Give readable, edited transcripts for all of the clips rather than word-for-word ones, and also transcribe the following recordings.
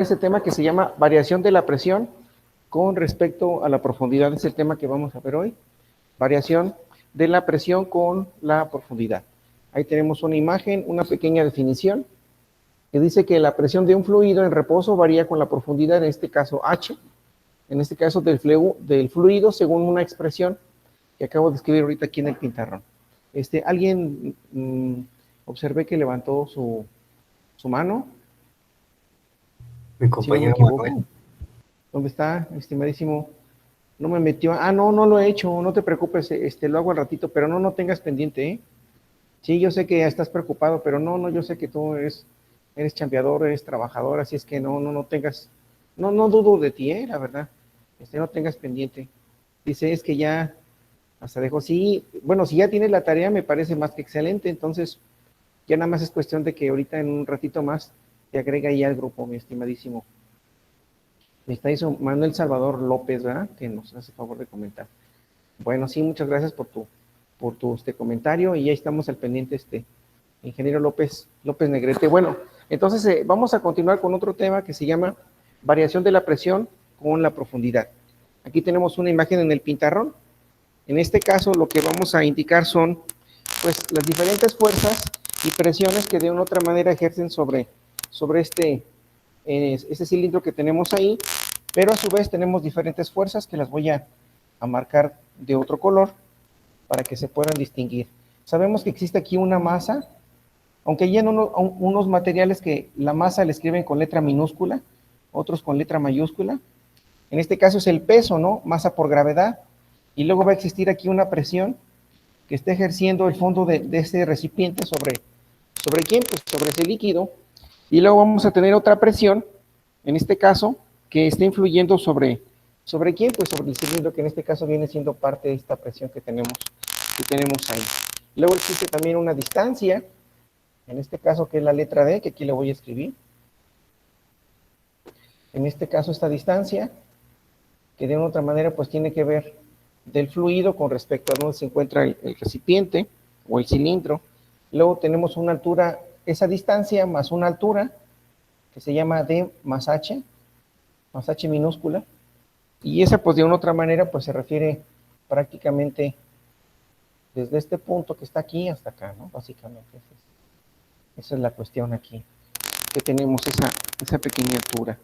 este tema que se llama variación de la presión con respecto a la profundidad. Es el tema que vamos a ver hoy. Variación de la presión con la profundidad. Ahí tenemos una imagen, una pequeña definición, que dice que la presión de un fluido en reposo varía con la profundidad, en este caso H, en este caso del fluido, según una expresión que acabo de escribir ahorita aquí en el pintarrón. Alguien observé que levantó su mano. Mi Si no me compañero equivoco. Manuel. ¿Dónde está, estimadísimo? No me metió. Ah, no, no lo he hecho. No te preocupes, lo hago al ratito, pero no tengas pendiente, ¿eh? Sí, yo sé que estás preocupado, pero no, yo sé que tú eres chambeador, eres trabajador, así es que no tengas, no dudo de ti, la verdad. No tengas pendiente. Dice, es que ya, hasta dejó, sí, bueno, si ya tienes la tarea, me parece más que excelente, entonces, ya nada más es cuestión de que ahorita en un ratito más te agrega ahí al grupo, mi estimadísimo. Está eso Manuel Salvador López, ¿verdad? Que nos hace favor de comentar. Bueno, sí, muchas gracias por tu comentario y ya estamos al pendiente, ingeniero López Negrete. Bueno, entonces vamos a continuar con otro tema que se llama variación de la presión con la profundidad. Aquí tenemos una imagen en el pintarrón. En este caso lo que vamos a indicar son pues las diferentes fuerzas y presiones que de una u otra manera ejercen sobre este cilindro que tenemos ahí, pero a su vez tenemos diferentes fuerzas que las voy a marcar de otro color para que se puedan distinguir. Sabemos que existe aquí una masa, aunque hay unos materiales que la masa le escriben con letra minúscula, otros con letra mayúscula. En este caso es el peso, ¿no? Masa por gravedad. Y luego va a existir aquí una presión que está ejerciendo el fondo de ese recipiente sobre quién, pues sobre ese líquido. Y luego vamos a tener otra presión, en este caso, que está influyendo sobre quién, pues sobre el cilindro, que en este caso viene siendo parte de esta presión que tenemos ahí. Luego existe también una distancia, en este caso que es la letra D, que aquí le voy a escribir. En este caso esta distancia, que de una otra manera pues tiene que ver del fluido con respecto a donde se encuentra el recipiente o el cilindro. Luego tenemos una altura, esa distancia más una altura, que se llama D más H minúscula, y esa pues de una otra manera pues se refiere prácticamente desde este punto que está aquí hasta acá, ¿no? Básicamente esa es la cuestión aquí, que tenemos esa pequeña altura.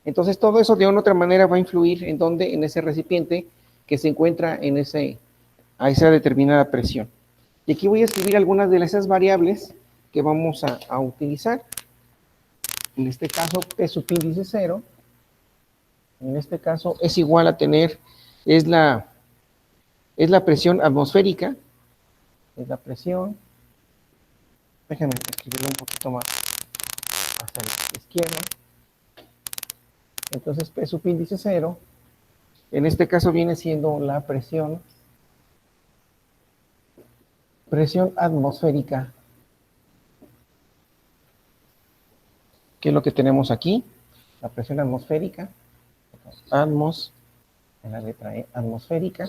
Entonces todo eso de una otra manera va a influir en donde, en ese recipiente que se encuentra a esa determinada presión. Y aquí voy a escribir algunas de esas variables que vamos a utilizar. En este caso, P subíndice 0. En este caso es igual a tener, es la presión atmosférica. Es la presión. Déjenme escribirlo un poquito más hacia la izquierda. Entonces P subíndice 0. En este caso viene siendo la presión atmosférica, que es lo que tenemos aquí, la presión atmosférica, en la letra E, atmosférica.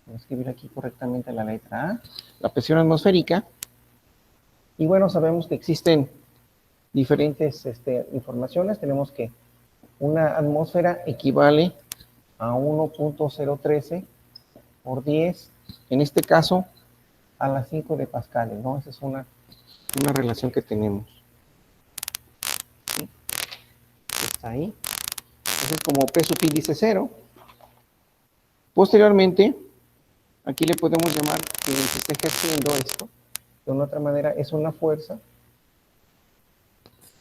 Voy a escribir aquí correctamente la letra A, la presión atmosférica. Y bueno, sabemos que existen diferentes informaciones. Tenemos que una atmósfera equivale a 1.013 por 10, en este caso a las 5 de pascales, ¿no? Esa es una relación que tenemos. ¿Sí? Está ahí. Entonces, como P subíndice 0, posteriormente, aquí le podemos llamar que se está ejerciendo esto, de una otra manera, es una fuerza.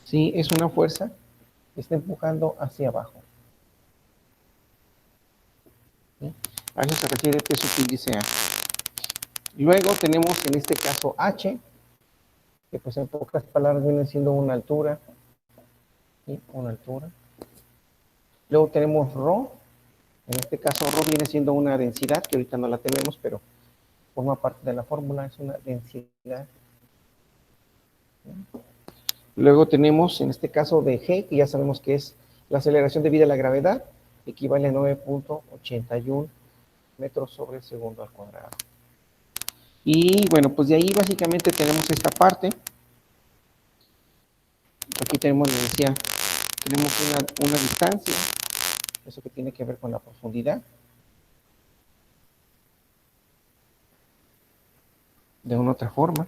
Sí, es una fuerza que está empujando hacia abajo. ¿Sí? A eso se refiere P subíndice A. Luego tenemos en este caso H, que pues en pocas palabras viene siendo una altura. ¿Sí? Una altura. Luego tenemos ρ, en este caso ρ viene siendo una densidad, que ahorita no la tenemos, pero forma parte de la fórmula, es una densidad. Luego tenemos en este caso de G, que ya sabemos que es la aceleración debido a la gravedad, equivale a 9.81 metros sobre segundo al cuadrado. Y bueno, pues de ahí básicamente tenemos esta parte. Aquí tenemos, les decía, tenemos una distancia, eso que tiene que ver con la profundidad. De una otra forma.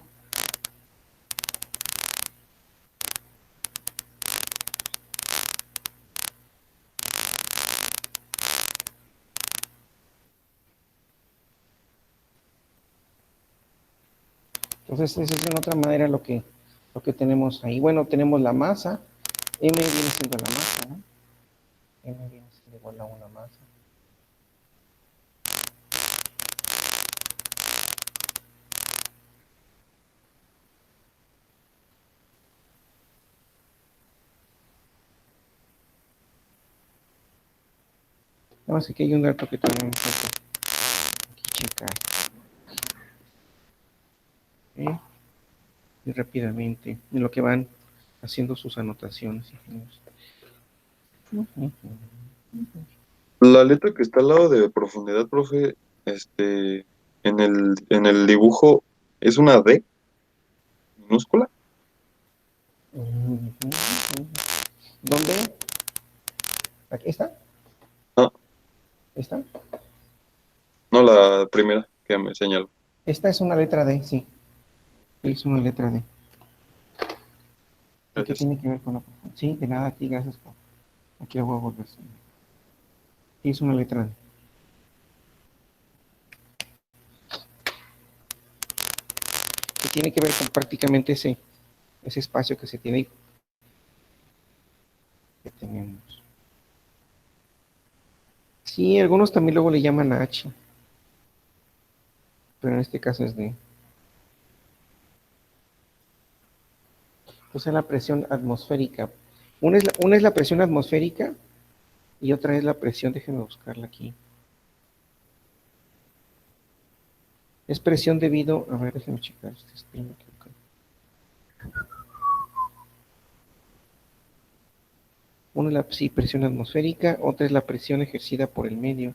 Entonces, esa es de otra manera lo que tenemos ahí. Bueno, tenemos la masa. M viene siendo la masa, ¿no? M viene siendo igual a una masa. Nada más que aquí hay un dato que también me falta aquí checar. Y rápidamente, en lo que van haciendo sus anotaciones. La letra que está al lado de profundidad, profe, en el dibujo, ¿es una D minúscula? ¿Dónde? ¿Aquí está? No, ¿Esta? no la primera que me señaló. Esta es una letra D, sí. Es una letra D. ¿Y qué Gracias. tiene que ver con la profundidad? Sí, de nada, aquí, gracias. Aquí lo voy a volver. Sí, es una letra D. Que tiene que ver con prácticamente ese espacio que se tiene ahí. Que tenemos. Sí, algunos también luego le llaman H. Pero en este caso es D. Entonces la presión atmosférica. Una es la presión atmosférica y otra es la presión, déjenme buscarla aquí. Es presión debido, a ver, déjenme checar, estoy equivocado. Una es la sí, presión atmosférica, otra es la presión ejercida por el medio.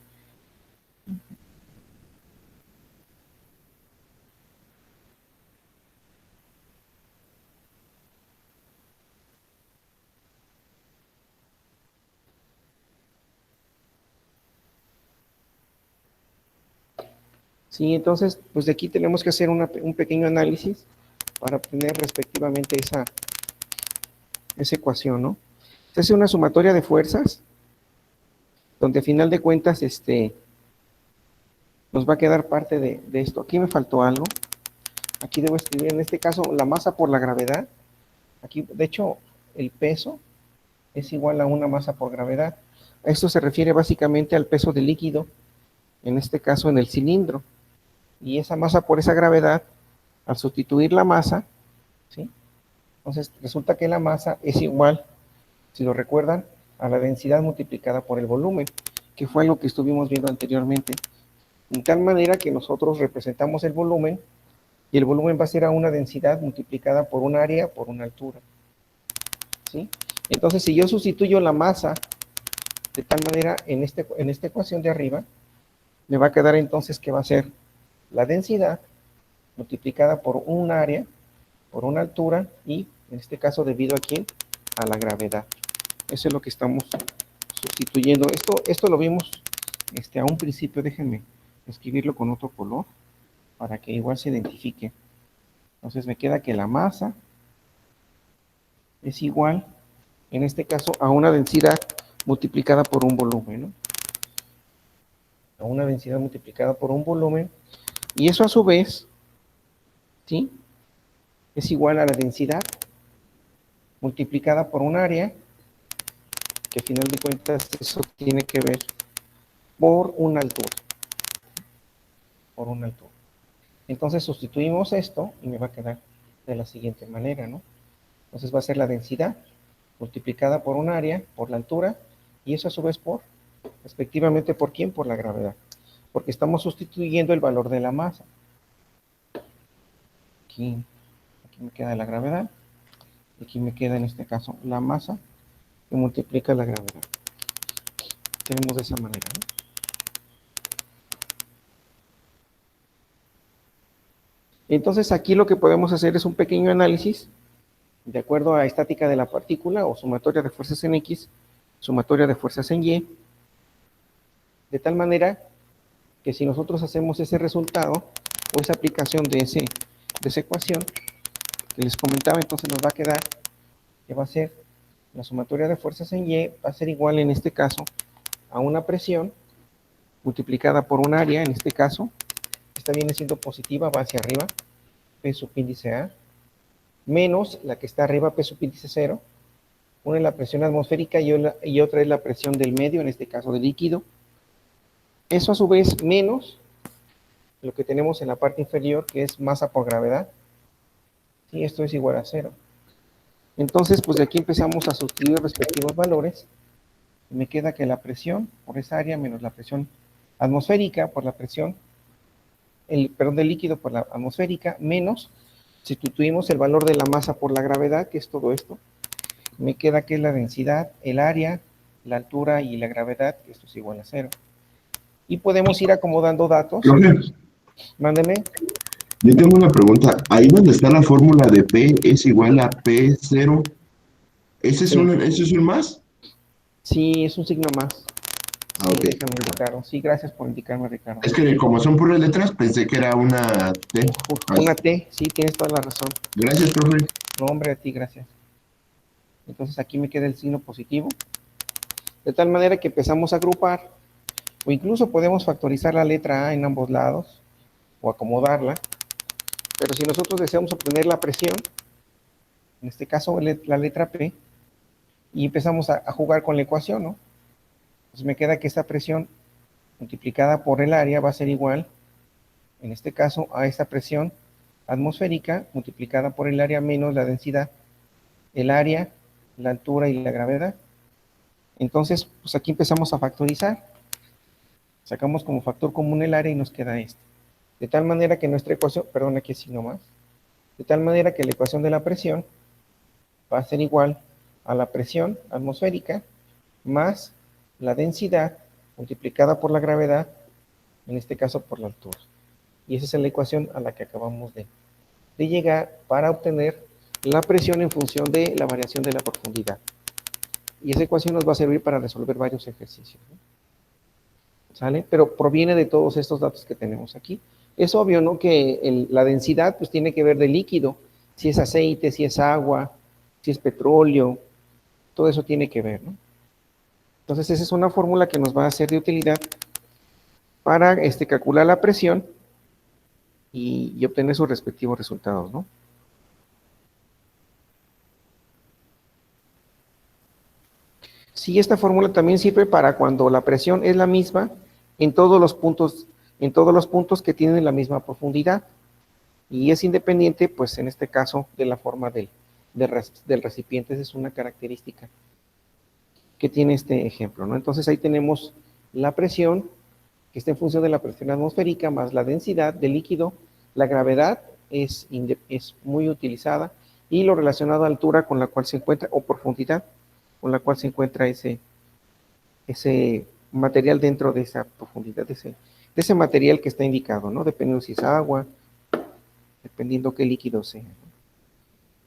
Sí, entonces, pues de aquí tenemos que hacer un pequeño análisis para obtener respectivamente esa ecuación, ¿no? Se hace una sumatoria de fuerzas, donde a final de cuentas, nos va a quedar parte de esto. Aquí me faltó algo. Aquí debo escribir, en este caso, la masa por la gravedad. Aquí, de hecho, el peso es igual a una masa por gravedad. Esto se refiere básicamente al peso del líquido, en este caso en el cilindro. Y esa masa por esa gravedad, al sustituir la masa, ¿sí? Entonces resulta que la masa es igual, si lo recuerdan, a la densidad multiplicada por el volumen, que fue lo que estuvimos viendo anteriormente. De tal manera que nosotros representamos el volumen, y el volumen va a ser a una densidad multiplicada por un área por una altura. ¿Sí? Entonces, si yo sustituyo la masa de tal manera en esta ecuación de arriba, me va a quedar entonces que va a ser la densidad multiplicada por un área, por una altura, y en este caso debido a quién, a la gravedad. Eso es lo que estamos sustituyendo. Esto lo vimos a un principio, déjenme escribirlo con otro color, para que igual se identifique. Entonces me queda que la masa es igual, en este caso, a una densidad multiplicada por un volumen, ¿no? A una densidad multiplicada por un volumen, y eso a su vez, ¿sí? Es igual a la densidad multiplicada por un área, que al final de cuentas eso tiene que ver por una altura. Por una altura. Entonces sustituimos esto y me va a quedar de la siguiente manera, ¿no? Entonces va a ser la densidad multiplicada por un área, por la altura, y eso a su vez por, respectivamente, ¿por quién? Por la gravedad. Porque estamos sustituyendo el valor de la masa. Aquí me queda la gravedad, y aquí me queda en este caso la masa, que multiplica la gravedad. Tenemos de esa manera, ¿no? Entonces aquí lo que podemos hacer es un pequeño análisis de acuerdo a estática de la partícula o sumatoria de fuerzas en X, sumatoria de fuerzas en Y, de tal manera que si nosotros hacemos ese resultado o esa aplicación de esa ecuación que les comentaba, entonces nos va a quedar que va a ser la sumatoria de fuerzas en Y, va a ser igual en este caso a una presión multiplicada por un área, en este caso, esta viene siendo positiva, va hacia arriba, P subíndice A, menos la que está arriba, P subíndice 0, una es la presión atmosférica y otra es la presión del medio, en este caso del líquido. Eso a su vez menos lo que tenemos en la parte inferior, que es masa por gravedad. Sí, esto es igual a 0. Entonces, pues de aquí empezamos a sustituir respectivos valores. Me queda que la presión por esa área menos la presión atmosférica por la presión, perdón, del líquido por la atmosférica, menos, sustituimos el valor de la masa por la gravedad, que es todo esto. Me queda que es la densidad, el área, la altura y la gravedad, que esto es igual a 0. Y podemos ir acomodando datos. Profe, Mándeme. yo tengo una pregunta. Ahí donde está la fórmula de P es igual a P0. Sí. ¿Ese es un más? Sí, es un signo más. Ah, Sí, ok. déjame indicarlo. Sí, gracias por indicarme, Ricardo. Es que como son puras letras, pensé que era una T. Una T, sí, tienes toda la razón. Gracias, profe. No, hombre, a ti, gracias. Entonces aquí me queda el signo positivo. De tal manera que empezamos a agrupar, o incluso podemos factorizar la letra A en ambos lados, o acomodarla. Pero si nosotros deseamos obtener la presión, en este caso la letra P, y empezamos a jugar con la ecuación, ¿no? Pues me queda que esta presión multiplicada por el área va a ser igual, en este caso, a esta presión atmosférica multiplicada por el área menos la densidad, el área, la altura y la gravedad. Entonces, pues aquí empezamos a factorizar. Sacamos como factor común el área y nos queda este. De tal manera que nuestra ecuación, perdón, aquí signo más, de tal manera que la ecuación de la presión va a ser igual a la presión atmosférica más la densidad multiplicada por la gravedad, en este caso por la altura. Y esa es la ecuación a la que acabamos de llegar para obtener la presión en función de la variación de la profundidad. Y esa ecuación nos va a servir para resolver varios ejercicios, ¿no? ¿Sale? Pero proviene de todos estos datos que tenemos aquí. Es obvio, ¿no? Que la densidad pues tiene que ver del líquido, si es aceite, si es agua, si es petróleo, todo eso tiene que ver, ¿no? Entonces esa es una fórmula que nos va a ser de utilidad para calcular la presión y obtener sus respectivos resultados, ¿no? Sí, esta fórmula también sirve para cuando la presión es la misma en todos los puntos que tienen la misma profundidad. Y es independiente, pues en este caso, de la forma del recipiente. Esa es una característica que tiene este ejemplo, ¿no? Entonces ahí tenemos la presión, que está en función de la presión atmosférica, más la densidad del líquido. La gravedad es muy utilizada, y lo relacionado a altura con la cual se encuentra, o profundidad con la cual se encuentra ese material dentro de esa profundidad, de ese material que está indicado, ¿no? Dependiendo si es agua, dependiendo qué líquido sea, ¿no?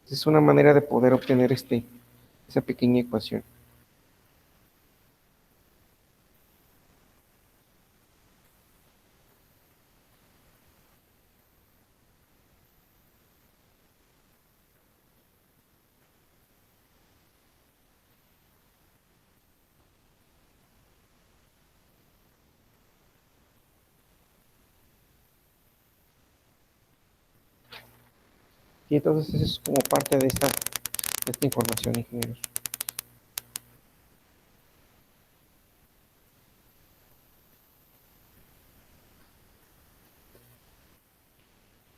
Es una manera de poder obtener esa pequeña ecuación. Y entonces eso es como parte de esta información, ingenieros.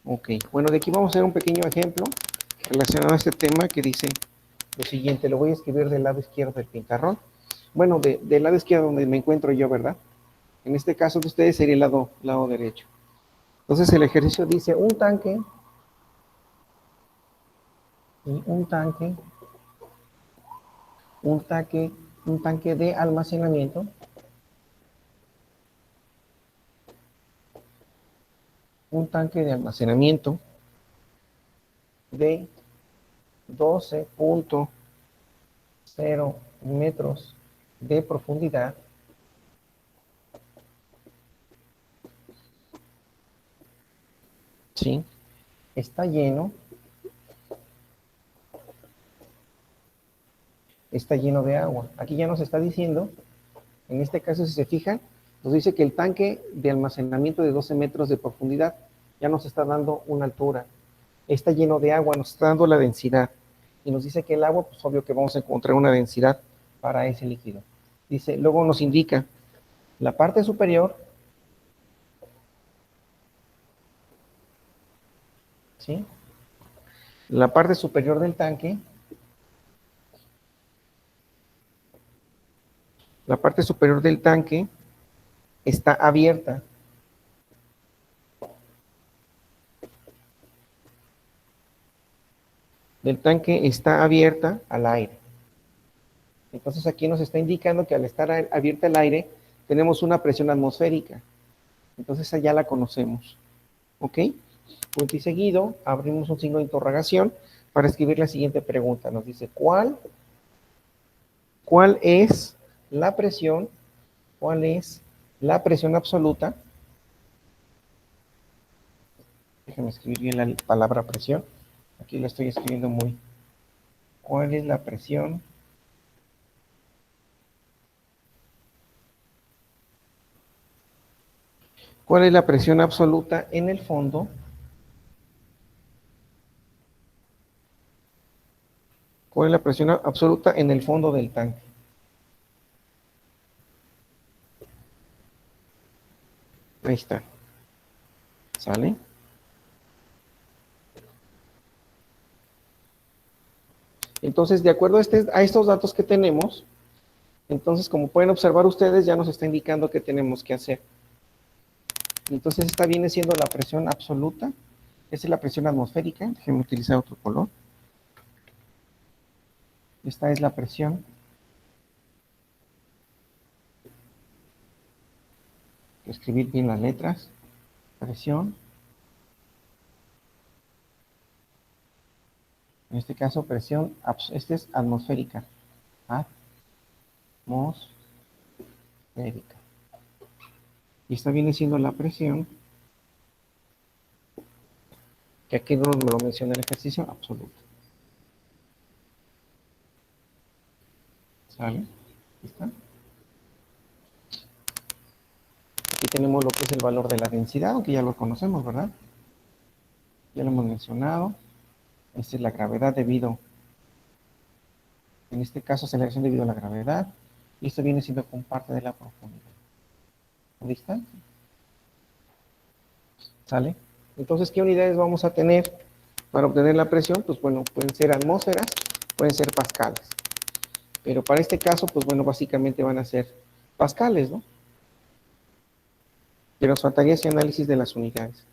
Ok, bueno, de aquí vamos a hacer un pequeño ejemplo relacionado a este tema que dice lo siguiente. Lo voy a escribir del lado izquierdo del pintarrón. Bueno, del lado izquierdo donde me encuentro yo, ¿verdad? En este caso de ustedes sería el lado derecho. Entonces el ejercicio dice un tanque y un tanque de almacenamiento de 12.0 metros de profundidad, ¿sí? Está lleno de agua. Aquí ya nos está diciendo, en este caso, si se fijan, nos dice que el tanque de almacenamiento de 12 metros de profundidad ya nos está dando una altura. Está lleno de agua, nos está dando la densidad. Y nos dice que el agua, pues obvio que vamos a encontrar una densidad para ese líquido. Dice, luego nos indica la parte superior, ¿sí? La parte superior del tanque, está abierta. Del tanque está abierta al aire. Entonces aquí nos está indicando que al estar abierta al aire, tenemos una presión atmosférica. Entonces esa ya la conocemos. ¿Ok? Punto y seguido, abrimos un signo de interrogación para escribir la siguiente pregunta. Nos dice, ¿cuál es la presión? ¿Cuál es la presión absoluta? Déjenme escribir bien la palabra presión. Aquí la estoy escribiendo muy. ¿Cuál es la presión? ¿Cuál es la presión absoluta en el fondo? ¿Cuál es la presión absoluta en el fondo del tanque? Ahí está. ¿Sale? Entonces, de acuerdo a estos datos que tenemos, entonces, como pueden observar ustedes, ya nos está indicando qué tenemos que hacer. Entonces, esta viene siendo la presión absoluta. Esa es la presión atmosférica. Déjenme utilizar otro color. Esta es la presión. Escribir bien las letras. Presión. En este caso, presión, esta es atmosférica. Atmosférica. Y esta viene siendo la presión, que aquí no me lo menciona el ejercicio, absoluta. ¿Sale? ¿Ahí está? Aquí tenemos lo que es el valor de la densidad, aunque ya lo conocemos, ¿verdad? Ya lo hemos mencionado. Esta es la gravedad debido, en este caso, aceleración debido a la gravedad. Y esto viene siendo con parte de la profundidad. ¿Ahí está? ¿Sale? Entonces, ¿qué unidades vamos a tener para obtener la presión? Pues bueno, pueden ser atmósferas, pueden ser pascales. Pero para este caso, pues bueno, básicamente van a ser pascales, ¿no? Pero nos faltaría ese análisis de las unidades.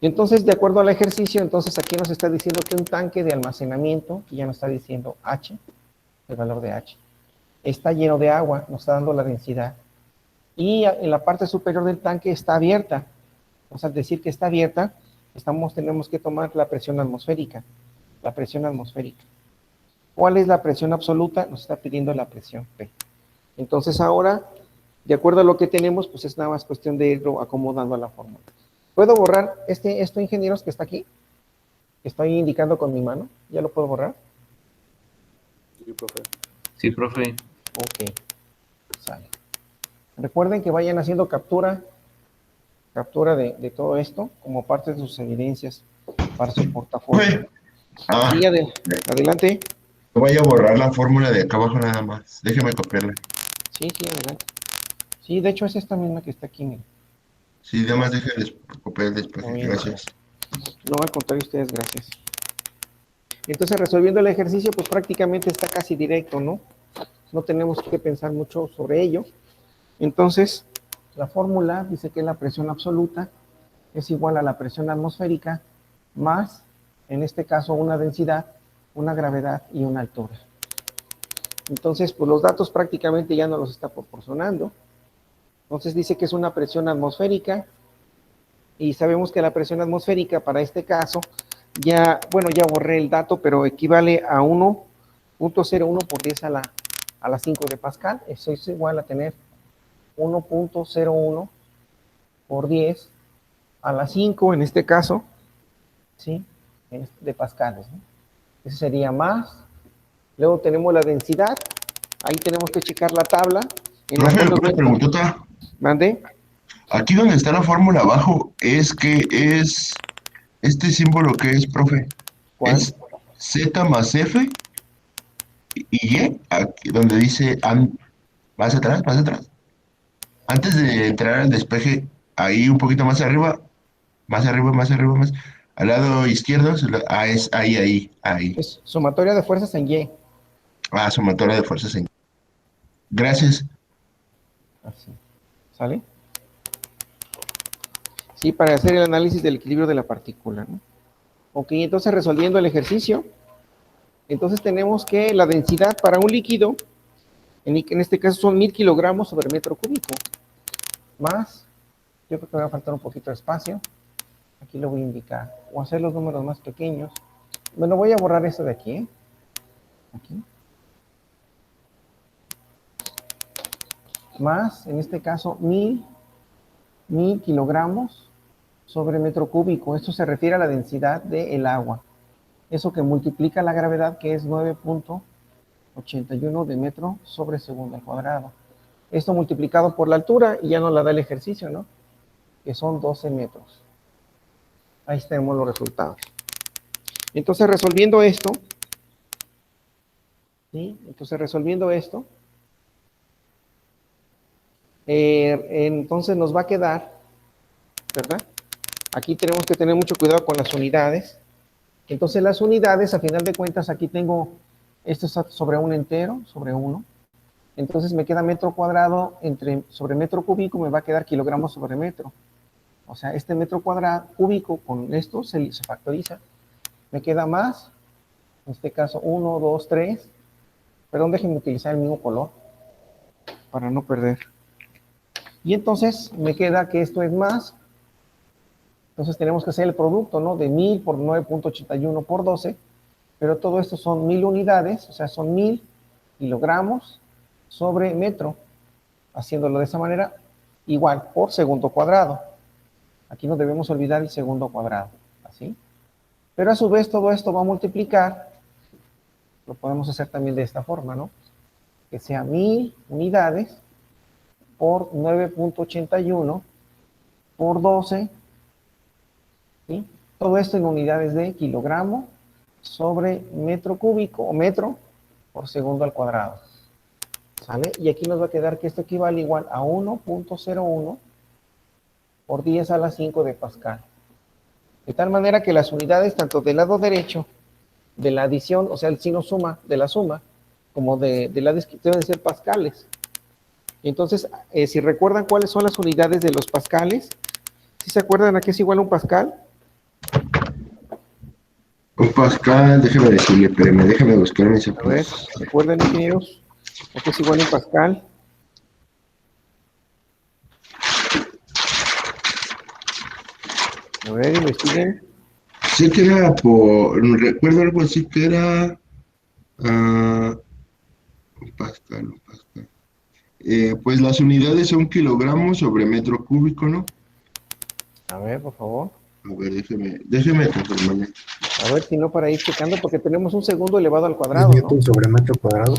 Entonces, de acuerdo al ejercicio, entonces aquí nos está diciendo que un tanque de almacenamiento, que ya nos está diciendo H, el valor de H, está lleno de agua, nos está dando la densidad. Y en la parte superior del tanque está abierta. Vamos a decir que está abierta, tenemos que tomar la presión atmosférica. La presión atmosférica. ¿Cuál es la presión absoluta? Nos está pidiendo la presión P. Entonces ahora, de acuerdo a lo que tenemos, pues es nada más cuestión de irlo acomodando a la fórmula. ¿Puedo borrar esto, ingenieros, que está aquí? Que estoy indicando con mi mano. ¿Ya lo puedo borrar? Sí, profe. Sí, profe. Ok. Sale. Recuerden que vayan haciendo captura de todo esto como parte de sus evidencias para su portafolio. Sí, adelante. Voy a borrar la fórmula de acá abajo nada más. Déjeme copiarla. Sí, adelante. Sí, de hecho es esta misma que está aquí, miren. Sí, nada más déjenme copiar después. Muy bien. Gracias. No, al contrario, ustedes, gracias. Entonces, resolviendo el ejercicio, pues prácticamente está casi directo, ¿no? No tenemos que pensar mucho sobre ello. Entonces, la fórmula dice que la presión absoluta es igual a la presión atmosférica más, en este caso, una densidad, una gravedad y una altura. Entonces, pues los datos prácticamente ya nos los está proporcionando. Entonces dice que es una presión atmosférica y sabemos que la presión atmosférica para este caso ya, bueno, ya borré el dato, pero equivale a 1.01 por 10 a la 5 de Pascal. Eso es igual a tener 1.01 por 10 a la 5, en este caso, ¿sí? De pascales, ¿no? Ese sería más. Luego tenemos la densidad. Ahí tenemos que checar la tabla en la Profe, cual nos una muestra. preguntota. ¿Mande? Aquí donde está la fórmula abajo, es que es este símbolo que es, profe, ¿Cuál? es Z más F y Y, aquí donde dice, más atrás, más atrás. Antes de entrar al despeje, ahí un poquito más arriba, más arriba, más arriba, más. Al lado izquierdo, es ahí, ahí, ahí. Es sumatoria de fuerzas en Y. Ah, sumatoria de fuerzas en. Gracias. Así. ¿Sale? Sí, para hacer el análisis del equilibrio de la partícula, ¿no? Ok, entonces resolviendo el ejercicio, entonces tenemos que la densidad para un líquido, en este caso son 1000 kilogramos sobre metro cúbico, más, yo creo que me va a faltar un poquito de espacio, aquí lo voy a indicar, o hacer los números más pequeños. Bueno, voy a borrar esto de aquí, ¿eh? Aquí. Más, en este caso, 1000 kilogramos sobre metro cúbico. Esto se refiere a la densidad del agua. Eso que multiplica la gravedad, que es 9.81 de metro sobre segundo al cuadrado. Esto multiplicado por la altura, y ya nos la da el ejercicio, ¿no? Que son 12 metros. Ahí tenemos los resultados. Entonces, resolviendo esto, ¿sí? Entonces, resolviendo esto, entonces nos va a quedar, ¿verdad? Aquí tenemos que tener mucho cuidado con las unidades. Entonces, las unidades, a final de cuentas, aquí tengo, esto está sobre un entero, sobre 1. Entonces, me queda metro cuadrado sobre metro cúbico, me va a quedar kilogramos sobre metro. O sea, este metro cuadrado cúbico con esto se factoriza. Me queda más, en este caso 1, 2, 3. Perdón, déjenme utilizar el mismo color para no perder. Y entonces me queda que esto es más. Entonces tenemos que hacer el producto, ¿no? De 1000 por 9.81 por 12. Pero todo esto son 1000 unidades, o sea, son 1000 kilogramos sobre metro. Haciéndolo de esa manera, igual por segundo cuadrado. Aquí no debemos olvidar el segundo cuadrado, ¿así? Pero a su vez todo esto va a multiplicar, lo podemos hacer también de esta forma, ¿no? Que sea 1000 unidades por 9.81 por 12, ¿sí? Todo esto en unidades de kilogramo sobre metro cúbico o metro por segundo al cuadrado, ¿sale? Y aquí nos va a quedar que esto equivale igual a 1.01 por 10 a la 5 de Pascal. De tal manera que las unidades, tanto del lado derecho, de la adición, o sea, el signo suma, de la suma, como de la descripción deben ser pascales. Entonces, si recuerdan cuáles son las unidades de los pascales, ¿sí se acuerdan a qué es igual un pascal? Un Pascal, déjame decirle, espérame, déjame buscar mis A ver, apuntes. ¿recuerdan, ingenieros? ¿A qué es igual un pascal? A ver, investiguen. Sé que era recuerdo algo así que era un Pascal, un Pascal. Pues las unidades son kilogramos sobre metro cúbico, ¿no? A ver, por favor. A ver, déjeme confirmarle. A ver si no para ir checando, porque tenemos un segundo elevado al ¿Es cuadrado, ¿no? Newton sobre metro cuadrado?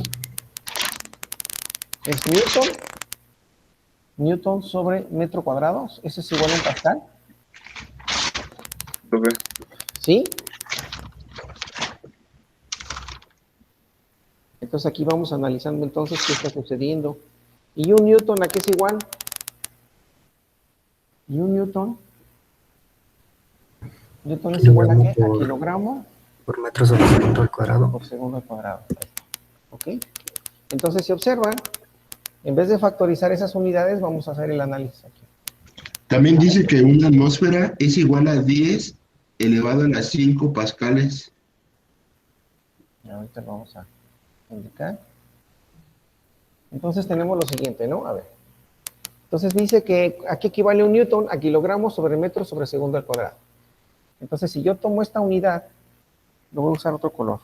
¿Es Newton? Newton sobre metro cuadrado. ¿Eso es igual a un pascal? Profe, ¿Sí? Entonces aquí vamos analizando entonces qué está sucediendo. ¿Y un Newton a qué es igual? ¿Y un Newton? ¿Newton es igual a qué? A kilogramo Por metro sobre segundo al cuadrado. por segundo al cuadrado. ¿Ok? Entonces, si observan, en vez de factorizar esas unidades, vamos a hacer el análisis aquí. También dice que una atmósfera es igual a 10 elevado a las 5 pascales. Y ahorita lo vamos a indicar. Entonces tenemos lo siguiente, ¿no? A ver. Entonces dice que aquí equivale un Newton a kilogramos sobre metro sobre segundo al cuadrado. Entonces, si yo tomo esta unidad, lo voy a usar otro color.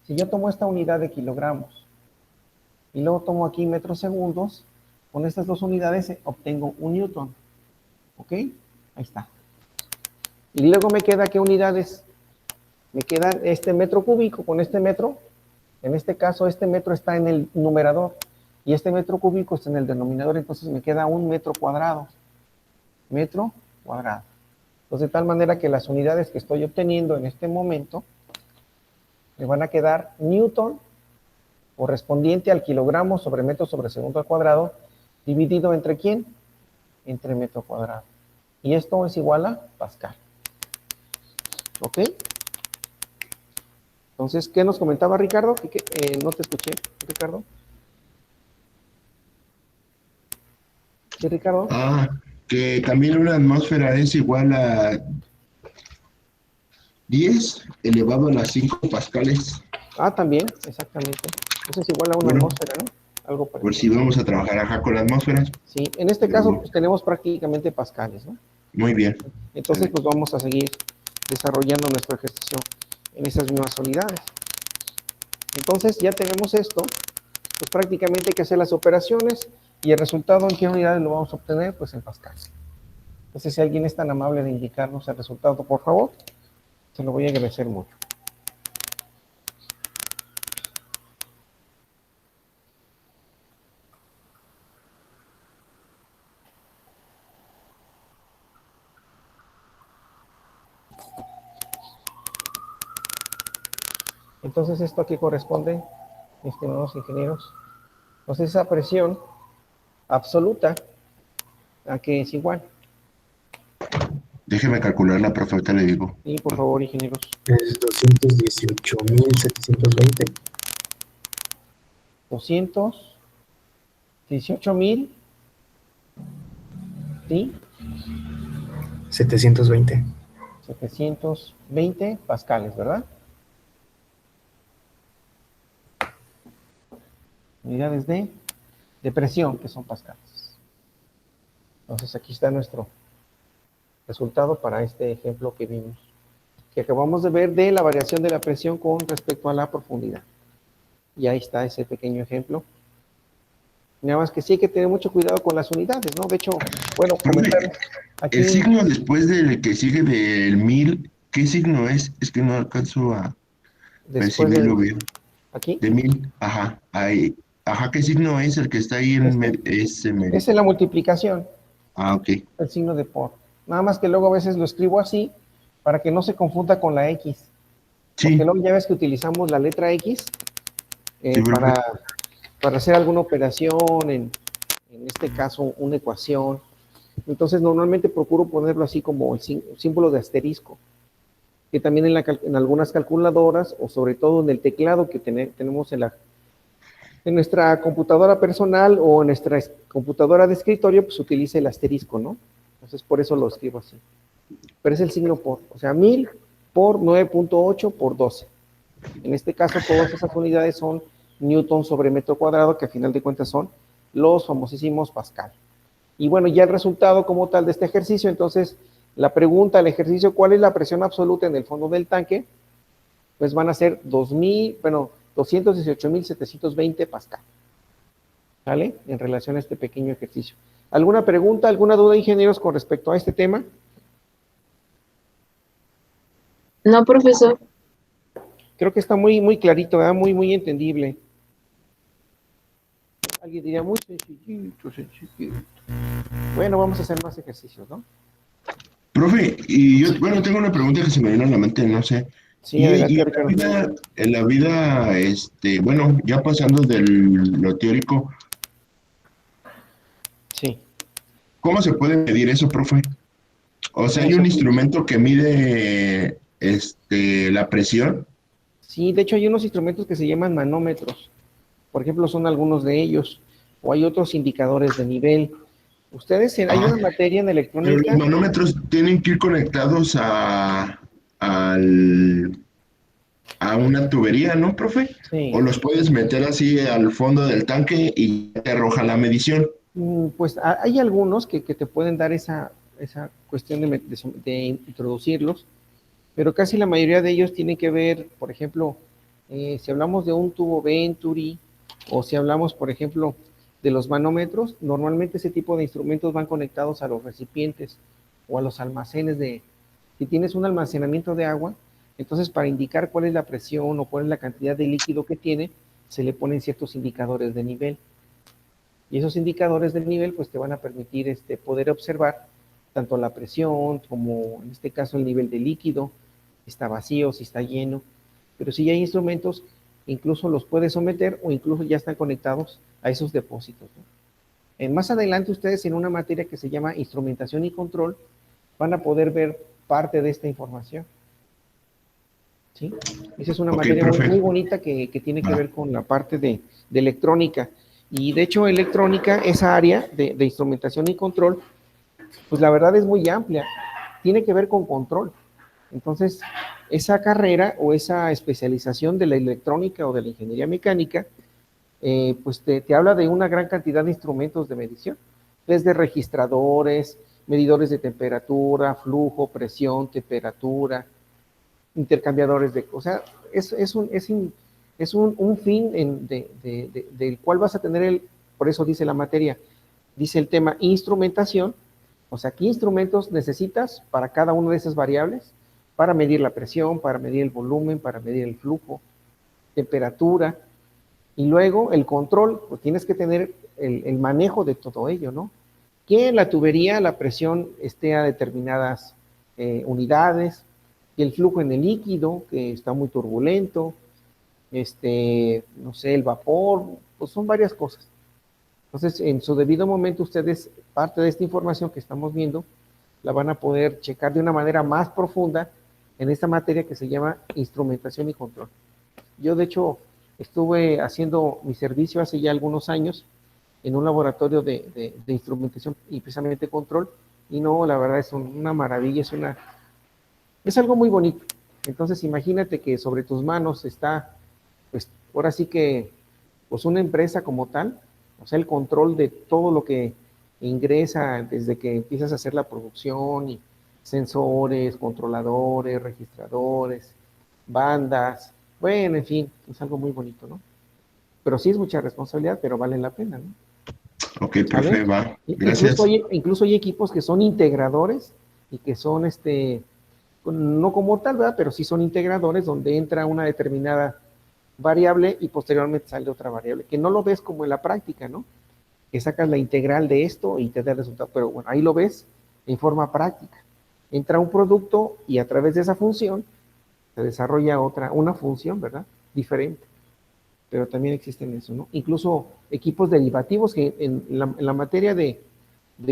Si yo tomo esta unidad de kilogramos y luego tomo aquí metros segundos, con estas dos unidades obtengo un newton. ¿Ok? Ahí está. Y luego me queda, ¿qué unidades? Me queda este metro cúbico con este metro. En este caso, este metro está en el numerador y este metro cúbico está en el denominador, entonces me queda un metro cuadrado. Metro cuadrado. Entonces, de tal manera que las unidades que estoy obteniendo en este momento me van a quedar newton correspondiente al kilogramo sobre metro sobre segundo al cuadrado, dividido entre ¿quién? Entre metro cuadrado. Y esto es igual a pascal. ¿Ok? Entonces, ¿qué nos comentaba Ricardo? No te escuché, Ricardo. ¿Sí, Ricardo? Que también una atmósfera es igual a 10 elevado a las 5 pascales. También, exactamente. Eso es igual a una Bueno, atmósfera, ¿no? Algo por parecido. si vamos a trabajar acá con la atmósfera. Sí, en este caso pues, tenemos prácticamente pascales, ¿no? Muy bien. Entonces, pues vamos a seguir desarrollando nuestro ejercicio en esas mismas unidades. Entonces, ya tenemos esto, pues prácticamente hay que hacer las operaciones y el resultado en qué unidades lo vamos a obtener, pues en pascales. Entonces, si alguien es tan amable de indicarnos el resultado, por favor, se lo voy a agradecer mucho. Entonces, ¿esto a qué corresponde, estimados ingenieros? Entonces, esa presión absoluta, ¿a qué es igual? Déjeme calcular la profe, ahorita le digo. Sí, por favor, ingenieros. Es 218.720. 218,000, ¿sí? 720. 720 pascales, ¿verdad? Unidades de presión, que son pascales. Entonces, aquí está nuestro resultado para este ejemplo que vimos, que acabamos de ver de la variación de la presión con respecto a la profundidad. Y ahí está ese pequeño ejemplo. Nada más que sí hay que tener mucho cuidado con las unidades, ¿no? De hecho, bueno, comentar aquí. El signo después del que sigue del 1000, ¿qué signo es? Es que no alcanzo a Después percibirlo bien. aquí. De 1000, ajá, ahí. Ajá, ¿qué signo es el que está ahí en ese medio? Esa es la multiplicación, Ok. el signo de por. Nada más que luego a veces lo escribo así para que no se confunda con la X. Sí, Porque luego ya ves que utilizamos la letra X sí, profe. para hacer alguna operación, en este caso una ecuación. Entonces normalmente procuro ponerlo así como el símbolo de asterisco, que también en algunas calculadoras o sobre todo en el teclado que tenemos en nuestra computadora personal o en nuestra computadora de escritorio, pues utiliza el asterisco, ¿no? Entonces por eso lo escribo así. Pero es el signo por, o sea, 1000 por 9.8 por 12. En este caso todas esas unidades son newton sobre metro cuadrado, que a final de cuentas son los famosísimos pascal. Y bueno, ya el resultado como tal de este ejercicio, entonces la pregunta, el ejercicio, ¿cuál es la presión absoluta en el fondo del tanque? Pues van a ser 218,720 pascal. ¿Vale? En relación a este pequeño ejercicio. ¿Alguna pregunta, alguna duda, ingenieros, con respecto a este tema? No, profesor. Creo que está muy, muy clarito, ¿verdad? Muy, muy entendible. Alguien diría, muy sencillito, sencillito. Bueno, vamos a hacer más ejercicios, ¿no? Profe, y yo, bueno, tengo una pregunta que se me vino a la mente, no sé. Sí, Y adelante, en Ricardo. la vida, bueno, ya pasando de lo teórico, Sí. ¿cómo se puede medir eso, profe? O sea, hay un instrumento que mide, la presión. Sí, de hecho hay unos instrumentos que se llaman manómetros. Por ejemplo, son algunos de ellos. O hay otros indicadores de nivel. Ustedes, hay una materia en Pero electrónica. los manómetros tienen que ir conectados a una tubería, ¿no, profe? Sí. O los puedes meter así al fondo del tanque y te arroja la medición. Pues hay algunos que te pueden dar esa cuestión de introducirlos, pero casi la mayoría de ellos tienen que ver, por ejemplo, si hablamos de un tubo Venturi, o si hablamos, por ejemplo, de los manómetros, normalmente ese tipo de instrumentos van conectados a los recipientes o a los almacenes si tienes un almacenamiento de agua, entonces para indicar cuál es la presión o cuál es la cantidad de líquido que tiene, se le ponen ciertos indicadores de nivel. Y esos indicadores del nivel pues te van a permitir poder observar tanto la presión como en este caso el nivel de líquido, si está vacío, si está lleno. Pero si hay instrumentos, incluso los puedes someter o incluso ya están conectados a esos depósitos, ¿no? Más adelante ustedes en una materia que se llama instrumentación y control van a poder ver parte de esta información. ¿Sí? Esa es una materia muy bonita que tiene que ver con la parte de electrónica. Y de hecho electrónica, esa área de instrumentación y control, pues la verdad es muy amplia. Tiene que ver con control. Entonces, esa carrera o esa especialización de la electrónica o de la ingeniería mecánica, pues te habla de una gran cantidad de instrumentos de medición, desde registradores, medidores de temperatura, flujo, presión, temperatura, intercambiadores o sea, es un fin del cual vas a tener por eso dice la materia, dice el tema instrumentación, o sea, ¿qué instrumentos necesitas para cada una de esas variables? Para medir la presión, para medir el volumen, para medir el flujo, temperatura, y luego el control, pues tienes que tener el manejo de todo ello, ¿no? Que en la tubería la presión esté a determinadas unidades, y el flujo en el líquido, que está muy turbulento, no sé, el vapor, pues son varias cosas. Entonces, en su debido momento, ustedes, parte de esta información que estamos viendo, la van a poder checar de una manera más profunda en esta materia que se llama instrumentación y control. Yo, de hecho, estuve haciendo mi servicio hace ya algunos años en un laboratorio de instrumentación y precisamente control, y no, la verdad es una maravilla, es algo muy bonito. Entonces, imagínate que sobre tus manos está, pues, ahora sí que, pues, una empresa como tal, o sea, el control de todo lo que ingresa desde que empiezas a hacer la producción, y sensores, controladores, registradores, bandas, bueno, en fin, es algo muy bonito, ¿no? Pero sí es mucha responsabilidad, pero vale la pena, ¿no? Ok, profe, va. Gracias. Incluso hay equipos que son integradores y que son, no como tal, ¿verdad? Pero sí son integradores donde entra una determinada variable y posteriormente sale otra variable, que no lo ves como en la práctica, ¿no? Que sacas la integral de esto y te da el resultado, pero bueno, ahí lo ves en forma práctica. Entra un producto y a través de esa función se desarrolla una función, ¿verdad? Diferente. Pero también existen eso, ¿no? Incluso equipos derivativos que en la materia de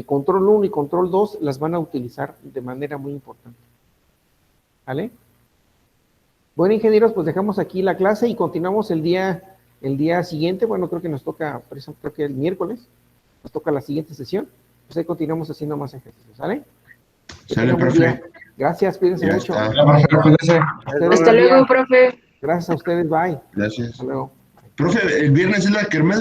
control 1 y control 2 las van a utilizar de manera muy importante. ¿Vale? Bueno, ingenieros, pues dejamos aquí la clase y continuamos el día siguiente. Bueno, creo que nos toca, creo que el miércoles, nos toca la siguiente sesión. Pues ahí continuamos haciendo más ejercicios, ¿sale? Sale, profe. Gracias, cuídense Ya mucho. está. Hasta luego, profe. Gracias a ustedes, bye. Gracias. Hasta luego. Profe, el viernes es la kermés.